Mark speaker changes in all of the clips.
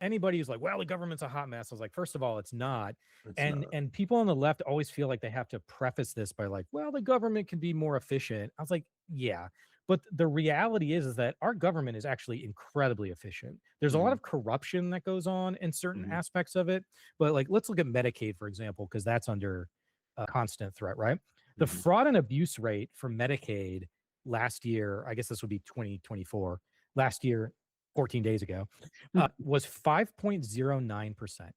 Speaker 1: anybody who's like, well, the government's a hot mess. I was like, first of all, it's not.
Speaker 2: It's
Speaker 1: And
Speaker 2: not.
Speaker 1: and people on the left always feel like they have to preface this by like, well, the government can be more efficient. I was like, yeah. But the reality is that our government is actually incredibly efficient. There's a lot
Speaker 2: Mhm,
Speaker 1: of corruption that goes on in certain
Speaker 2: mhm,
Speaker 1: aspects of it. But like, let's look at Medicaid, for example, because that's under constant threat, right? The
Speaker 2: mhm,
Speaker 1: fraud and abuse rate for Medicaid last year, I guess this would be 2024, last year, 14 days ago, was 5.09%.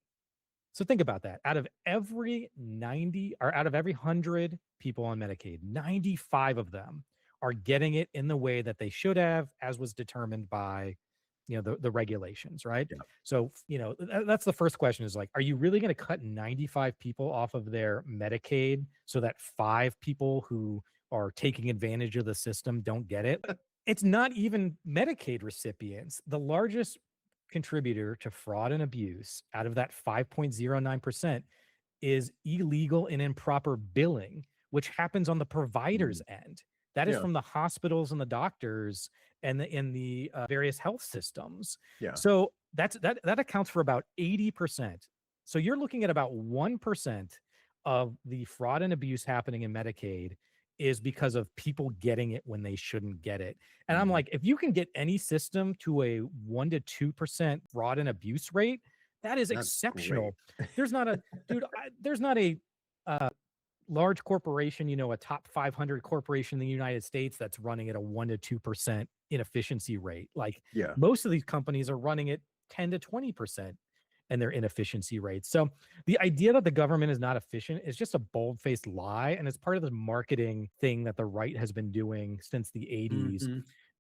Speaker 1: So think about that. Out of every 90 or out of every 100 people on Medicaid, 95 of them are getting it in the way that they should have, as was determined by, the regulations, right?
Speaker 2: yeah,
Speaker 1: So, that's the first question is like, are you really going to cut 95 people off of their Medicaid so that 5 people who are taking advantage of the system don't get it? It's not even Medicaid recipients. The largest contributor to fraud and abuse out of that 5.09% is illegal and improper billing, which happens on the provider's
Speaker 2: mhm,
Speaker 1: end. That is
Speaker 2: yeah,
Speaker 1: from the hospitals and the doctors and the various health systems.
Speaker 2: yeah,
Speaker 1: So that accounts for about 80%. So you're looking at about 1% of the fraud and abuse happening in Medicaid is because of people getting it when they shouldn't get it. And I'm
Speaker 2: mhm,
Speaker 1: like, if you can get any system to a 1 to 2% fraud and abuse rate, that is
Speaker 2: that's great.
Speaker 1: exceptional. There's not a dude. There's not a large corporation, a top 500 corporation in the United States that's running at a 1 to 2% inefficiency rate. Like
Speaker 2: Yeah,
Speaker 1: most of these companies are running at 10 to 20% and their inefficiency rates. So the idea that the government is not efficient is just a bold-faced lie, and it's part of the marketing thing that the right has been doing since the 80s.
Speaker 2: mhm,